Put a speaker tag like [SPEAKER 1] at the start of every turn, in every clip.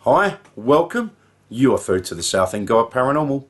[SPEAKER 1] Hi, welcome. You are through to the South End Guide Paranormal.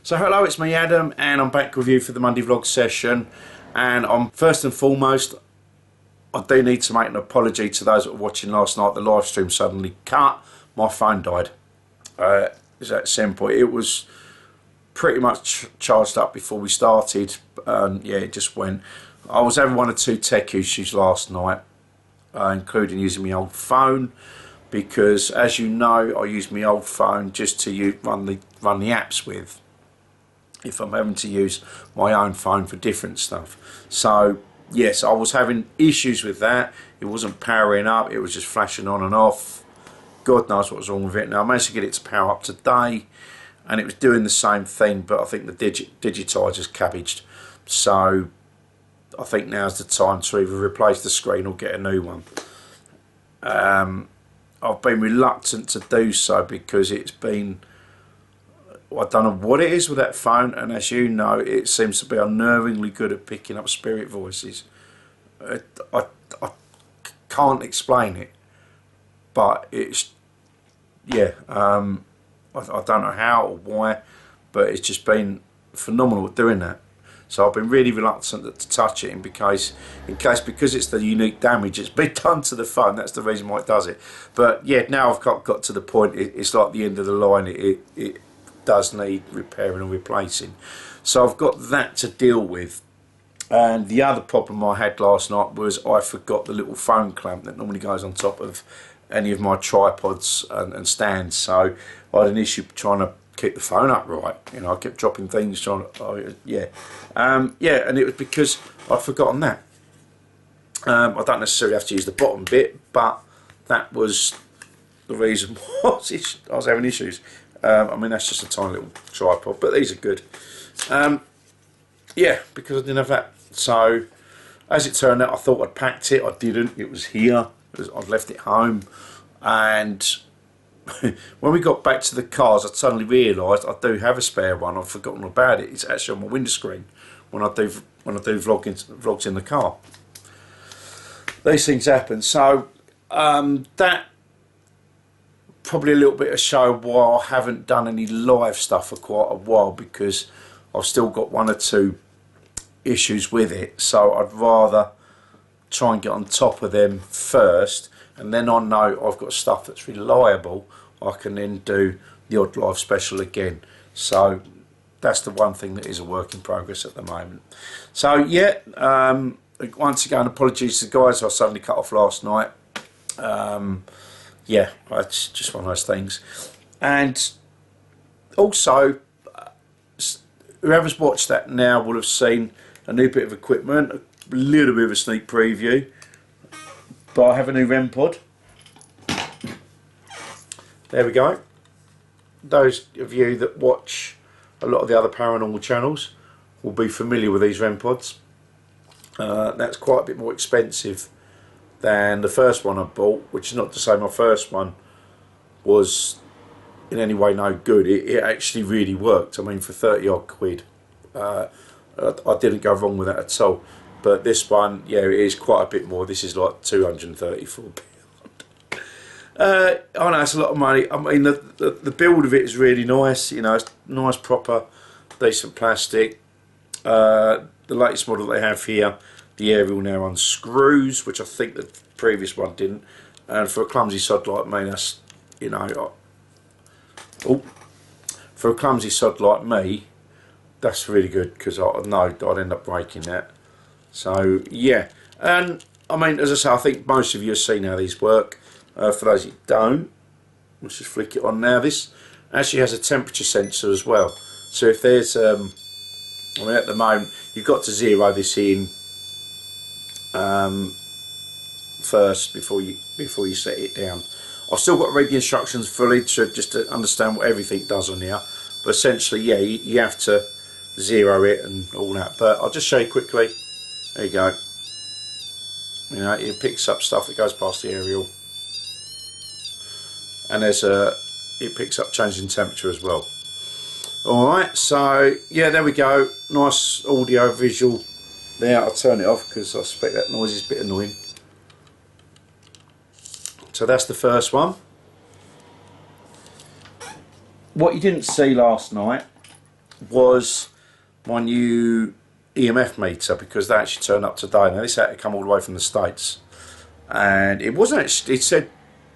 [SPEAKER 1] So hello, it's me Adam, and I'm back with you for the Monday vlog session. And I'm first and foremost, I do need to make an apology to those that were watching last night. The live stream suddenly cut. My phone died. It's that simple. It was pretty much charged up before we started. Yeah, it just went. I was having one or two tech issues last night, including using my old phone, because as you know, I use my old phone just to run the apps with, if I'm having to use my own phone for different stuff. So yes, I was having issues with that. It wasn't powering up, it was just flashing on and off. God knows what was wrong with it. Now I managed to get it to power up today, and it was doing the same thing, but I think the digitiser's cabbaged. So I think now's the time to either replace the screen or get a new one. I've been reluctant to do so because it's been, I don't know what it is with that phone, and as you know, it seems to be unnervingly good at picking up spirit voices. I can't explain it, but it's, yeah, I don't know how or why, but it's just been phenomenal at doing that. So I've been really reluctant to touch it because it's the unique damage it's been done to the phone. That's the reason why it does it. But yeah, now I've got to the point, it's like the end of the line. It does need repairing and replacing. So I've got that to deal with. And the other problem I had last night was I forgot the little phone clamp that normally goes on top of any of my tripods and stands. So I had an issue trying to keep the phone upright. You know, I kept dropping things, trying to, yeah, and it was because I'd forgotten that. I don't necessarily have to use the bottom bit, but that was the reason why I was having issues. I mean, that's just a tiny little tripod, but these are good. Yeah, because I didn't have that. So as it turned out, I thought I'd packed it. I didn't. It was here. I'd left it home, and when we got back to the cars, I suddenly realised I do have a spare one. I've forgotten about it. It's actually on my window screen when I do vlogs in the car. These things happen. So that probably a little bit of show why I haven't done any live stuff for quite a while, because I've still got one or two issues with it. So I'd rather try and get on top of them first, and then I know I've got stuff that's reliable. I can then do the odd live special again. So that's the one thing that is a work in progress at the moment. So yeah, once again, apologies to the guys, I suddenly cut off last night. Yeah, it's just one of those things. And also, whoever's watched that now will have seen a new bit of equipment, a little bit of a sneak preview. But I have a new REM pod. There we go. Those of you that watch a lot of the other paranormal channels will be familiar with these REM pods. That's quite a bit more expensive than the first one I bought, which is not to say my first one was in any way no good. It actually really worked. I mean, for 30 odd quid, I didn't go wrong with that at all. But this one, yeah, it is quite a bit more. This is like £234. I know it's a lot of money. I mean, the build of it is really nice. You know, it's nice, proper, decent plastic. The latest model they have here, the aerial now unscrews, which I think the previous one didn't. And for a clumsy sod like me, that's, you know, for a clumsy sod like me, that's really good, because I know I'd end up breaking that. So yeah, and I mean, as I say, I think most of you have seen how these work. For those that don't, let's just flick it on now. This actually has a temperature sensor as well. So if there's, I mean, at the moment you've got to zero this in first before you set it down. I've still got to read the instructions fully just to understand what everything does on here. But essentially, yeah, you have to zero it and all that. But I'll just show you quickly. There you go. You know, it picks up stuff that goes past the aerial, and it picks up changing temperature as well. All right, so yeah, there we go. Nice audio visual Now I'll turn it off because I suspect that noise is a bit annoying. So that's the first one. What you didn't see last night was my new EMF meter, because they actually turned up today. Now this had to come all the way from the States, and it wasn't actually, it said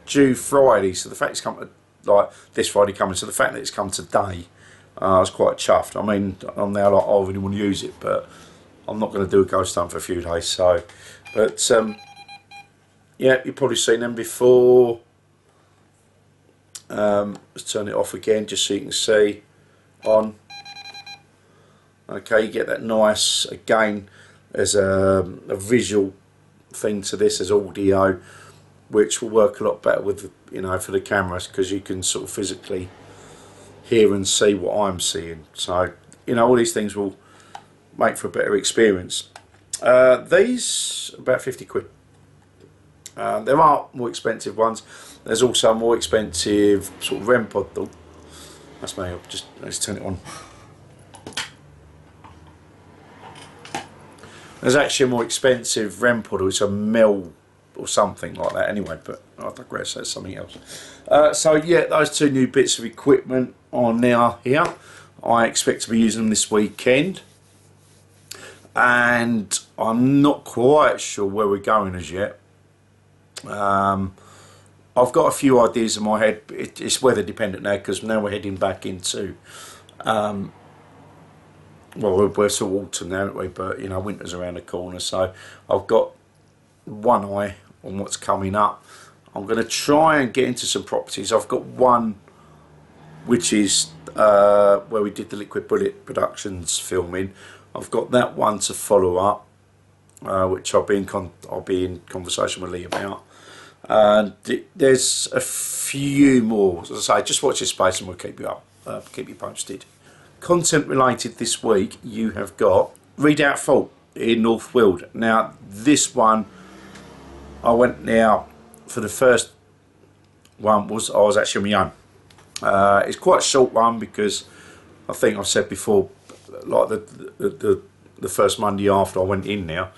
[SPEAKER 1] due Friday, so the fact it's come to, like this Friday coming, so the fact that it's come today, I was quite chuffed. I mean, I'm now like, oh, I really want to use it, but I'm not going to do a ghost hunt for a few days. So, but yeah, you've probably seen them before. Let's turn it off again just so you can see. On. Okay, you get that nice, again, there's a visual thing to this, as audio, which will work a lot better with, you know, for the cameras, because you can sort of physically hear and see what I'm seeing. So, you know, all these things will make for a better experience. These, about 50 quid. There are more expensive ones. There's also more expensive sort of REM pod though. That's me, let's turn it on. There's actually a more expensive REM pod, it's a Mel or something like that anyway, but I digress, that's something else. So yeah, those two new bits of equipment are now here. I expect to be using them this weekend, and I'm not quite sure where we're going as yet. I've got a few ideas in my head. It's weather dependent now, because now we're heading back into well, we're sort of autumn now, aren't we? But you know, winter's around the corner, so I've got one eye on what's coming up. I'm going to try and get into some properties. I've got one which is where we did the Liquid Bullet Productions filming. I've got that one to follow up, which I'll be in conversation with Lee about. And there's a few more. As I say, just watch this space and we'll keep you up, keep you posted. Content related this week, you have got Redoubt Fault in North Weald. Now this one, I went now for the first one I was actually on my own. It's quite a short one, because I think I've said before, like the first Monday after I went in now,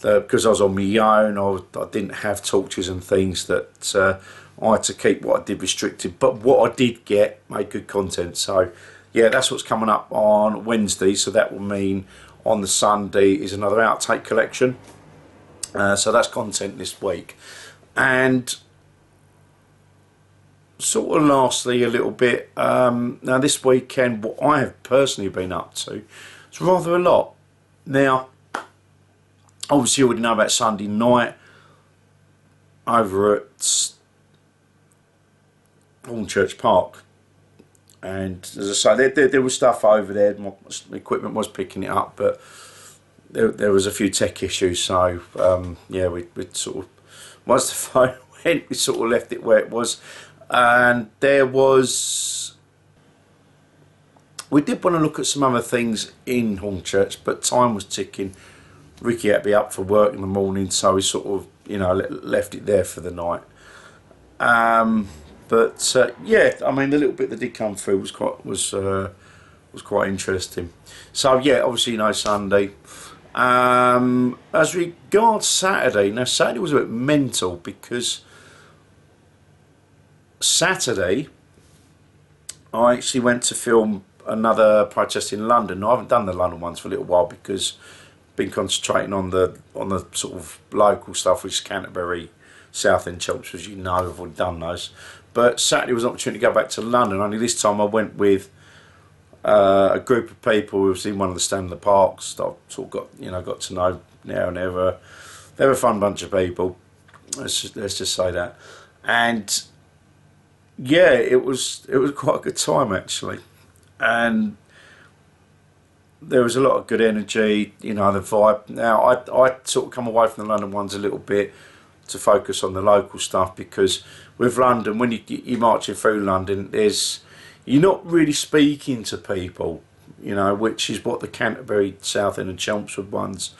[SPEAKER 1] because I was on my own, I didn't have torches and things, that I had to keep what I did restricted, but what I did get made good content. So yeah, that's what's coming up on Wednesday, so that will mean on the Sunday is another outtake collection. So that's content this week. And sort of lastly a little bit, now this weekend what I have personally been up to, it's rather a lot. Now obviously you already know about Sunday night over at Hornchurch Park, and as I say, there was stuff over there. My equipment was picking it up, but there was a few tech issues, so yeah, we sort of, once the phone went, we sort of left it where it was. And there was, we did want to look at some other things in Hornchurch, but time was ticking. Ricky had to be up for work in the morning, so we sort of, you know, left it there for the night. But yeah, I mean, the little bit that did come through was quite interesting. So yeah, obviously, you know, Sunday. As regards Saturday, now Saturday was a bit mental, because Saturday I actually went to film another protest in London. I haven't done the London ones for a little while, because I've been concentrating on the sort of local stuff, which is Canterbury, Southend, Chelmsford, as you know. I've already done those. But Saturday was an opportunity to go back to London, only this time I went with a group of people who was in one of the Stanley Parks that I've sort of got to know now, and they're a fun bunch of people. Let's just say that. And yeah, it was quite a good time actually, and there was a lot of good energy, you know, the vibe. Now I sort of come away from the London ones a little bit to focus on the local stuff, because with London, when you're marching through London, you're not really speaking to people, you know, which is what the Canterbury, Southend and Chelmsford ones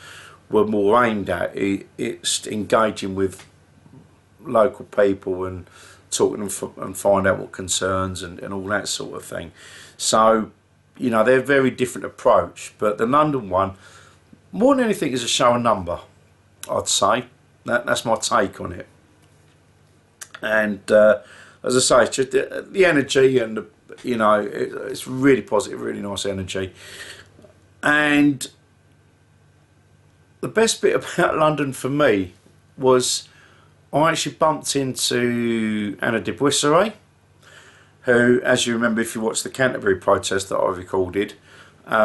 [SPEAKER 1] were more aimed at. It's engaging with local people and talking to them and find out what concerns and all that sort of thing. So, you know, they're a very different approach. But the London one, more than anything, is a show and number, I'd say. That's my take on it. And as I say, it's just the energy, and it's really positive, really nice energy. And the best bit about London for me was I actually bumped into Anna De Buisseret, who, as you remember if you watched the Canterbury protest that I recorded,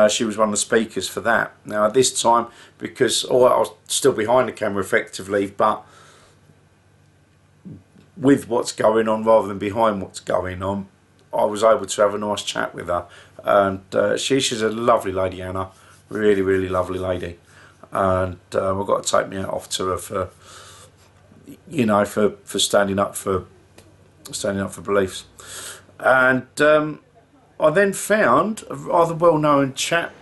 [SPEAKER 1] she was one of the speakers for that. Now at this time, because I was still behind the camera effectively, but with what's going on rather than behind what's going on, I was able to have a nice chat with her. And she's a lovely lady, Anna, really, really lovely lady. And I've got to take my hat off to her for, for standing up for beliefs. And I then found a rather well-known chap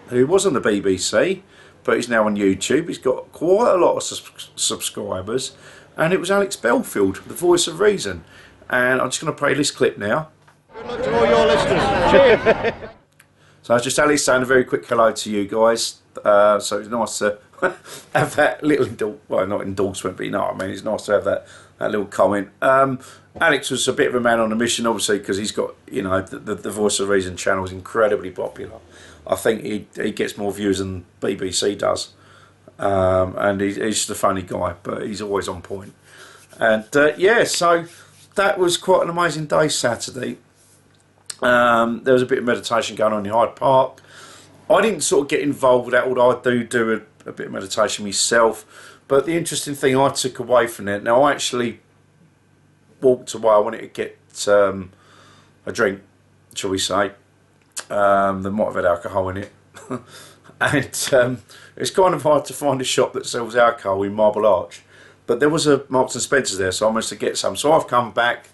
[SPEAKER 1] who was on the BBC, but he's now on YouTube. He's got quite a lot of subscribers, and it was Alex Belfield, the voice of reason. And I'm just going to play this clip now.
[SPEAKER 2] Good luck to all your listeners. Cheers.
[SPEAKER 1] So it's just Alex saying a very quick hello to you guys. So it's nice to have that little, well, not endorsement, but you know what I mean. It's nice to have that little comment. Alex was a bit of a man on a mission, obviously, because he's got, the Voice of Reason channel is incredibly popular. I think he gets more views than BBC does. And he's just a funny guy, but he's always on point. And yeah, so that was quite an amazing day Saturday. There was a bit of meditation going on in Hyde Park. I didn't sort of get involved with that, although I do a bit of meditation myself. But the interesting thing I took away from it, now I actually walked away. I wanted to get a drink, shall we say. They might have had alcohol in it. And it's kind of hard to find a shop that sells alcohol in Marble Arch. But there was a Marks and Spencer's there, so I managed to get some. So I've come back.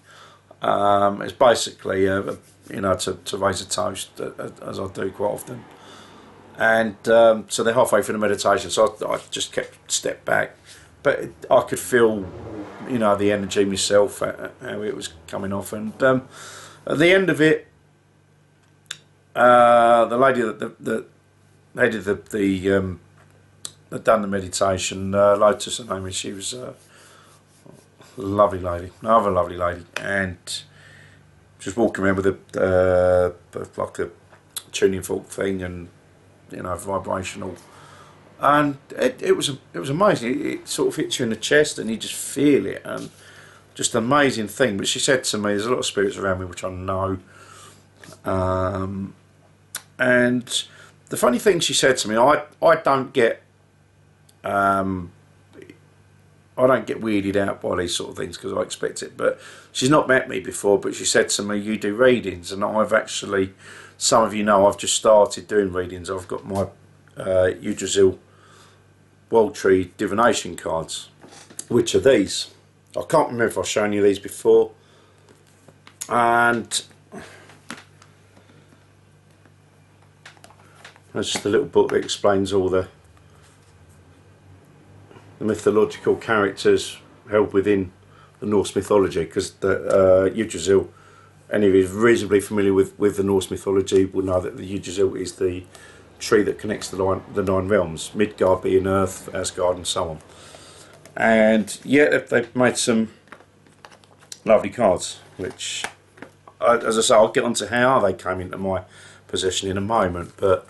[SPEAKER 1] It's basically, to raise a toast, as I do quite often. And so they're halfway through the meditation, so I just kept step back. But I could feel, the energy myself, how it was coming off. And at the end of it, the lady that had done the meditation, Lotus, her name is, she was a lovely lady, another lovely lady, and just walking around with like a tuning fork thing, and vibrational, and it was amazing. It sort of hits you in the chest, and you just feel it, and just an amazing thing. But she said to me, "There's a lot of spirits around me, which I know." And the funny thing she said to me, I don't get weirded out by these sort of things because I expect it. But she's not met me before, but she said to me, "You do readings," and I've actually, some of you know, I've just started doing readings. I've got my Yggdrasil World Tree divination cards, which are these. I can't remember if I've shown you these before. And that's just a little book that explains all the mythological characters held within the Norse mythology, because the Yggdrasil, any of you reasonably familiar with the Norse mythology will know that the Yggdrasil is the tree that connects the nine realms, Midgard being Earth, Asgard and so on. And yeah, they've made some lovely cards, which, as I say, I'll get onto how they came into my possession in a moment, but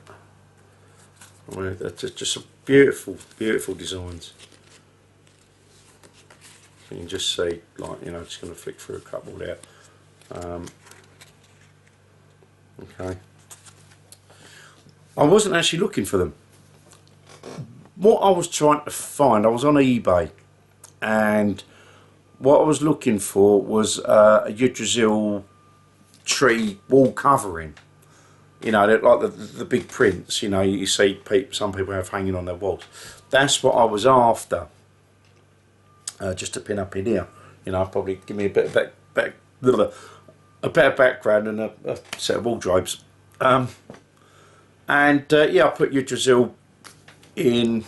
[SPEAKER 1] they're just some beautiful, beautiful designs. You can just see, like, just going to flick through a couple there. Okay. I wasn't actually looking for them. What I was trying to find, I was on eBay, and what I was looking for was a Yggdrasil tree wall covering. Like the big prints, you see some people have hanging on their walls. That's what I was after. Just to pin up in here, probably give me a bit of a better background and a set of wardrobes. Yeah, I put Yggdrasil in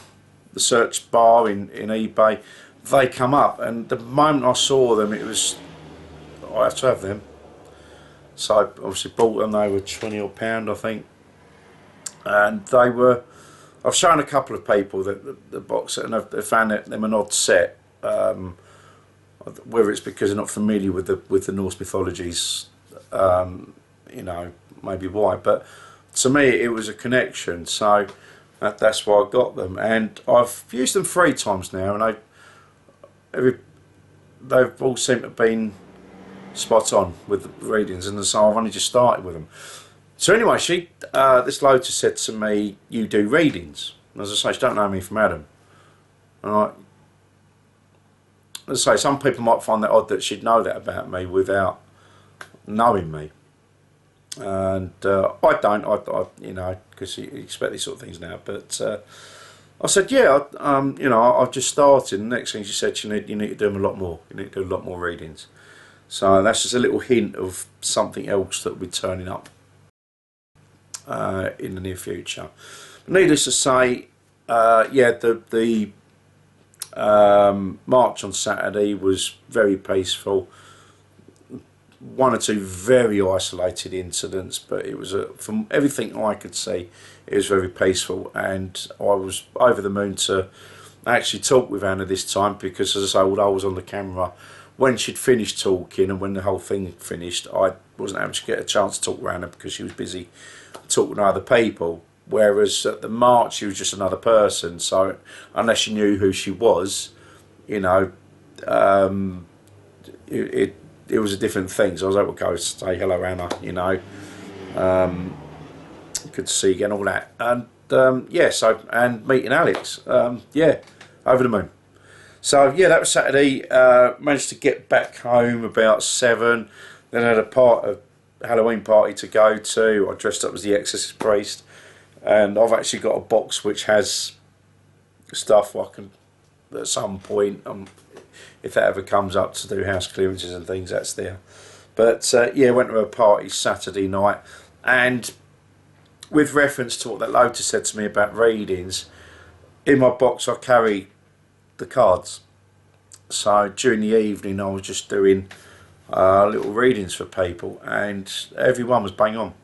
[SPEAKER 1] the search bar in eBay. They come up, and the moment I saw them, it was, I have to have them. So I obviously bought them. They were £20 odd, I think, and they were I've shown a couple of people the box set, and they've found them an odd set. Whether it's because they're not familiar with the Norse mythologies, you know, maybe why. But to me, it was a connection, so that's why I got them. And I've used them 3 times now, and they've all seemed to have been spot on with the readings, and so I've only just started with them. So anyway, this Lotus said to me, "You do readings." And as I say, she don't know me from Adam. And as I say, some people might find that odd that she'd know that about me without knowing me. And I don't, you know, because you expect these sort of things now. But I said, yeah, you know, I've just started. And the next thing she said, you need to do them a lot more. You need to do a lot more readings. So that's just a little hint of something else that will be turning up in the near future. Needless to say, yeah, the march on Saturday was very peaceful. 1 or 2 very isolated incidents, but it was from everything I could see, it was very peaceful, and I was over the moon to actually talk with Anna this time, because as I say, although I was on the camera when she'd finished talking and when the whole thing finished, I wasn't able to get a chance to talk to Anna because she was busy talking to other people. Whereas at the march, she was just another person. So unless you knew who she was, you know, it was a different thing. So I was able to go say hello, Anna. You know, good to see you again, all that, and yeah. So and meeting Alex, yeah, over the moon. So yeah, that was Saturday. Managed to get back home about 7. Then I had a Halloween party to go to. I dressed up as the Exorcist priest. And I've actually got a box which has stuff I can, at some point, if that ever comes up to do house clearances and things, that's there. But yeah, went to a party Saturday night, and with reference to what that Lotus said to me about readings, in my box I carry the cards. So during the evening I was just doing little readings for people, and everyone was bang on.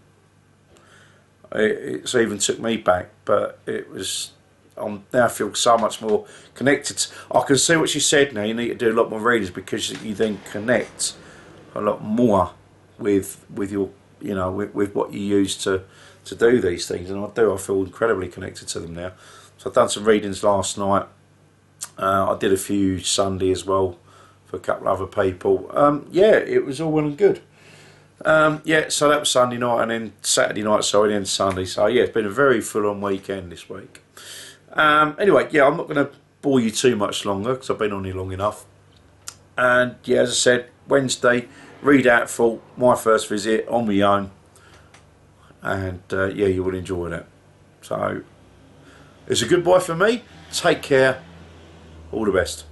[SPEAKER 1] It even took me back, but it was. I now feel so much more connected. I can see what she said now. You need to do a lot more readings because you then connect a lot more with your, you know, with what you use to do these things. And I do. I feel incredibly connected to them now. So I've done some readings last night. I did a few Sunday as well for a couple of other people. Yeah, it was all well and good. Yeah, so that was Sunday night, and then Saturday night, sorry, and then Sunday. So yeah, it's been a very full-on weekend this week. Anyway, yeah, I'm not going to bore you too much longer because I've been on here long enough. And yeah, as I said, Wednesday, read out for my first visit on my own, and yeah, you will enjoy that. So it's a goodbye for me. Take care. All the best.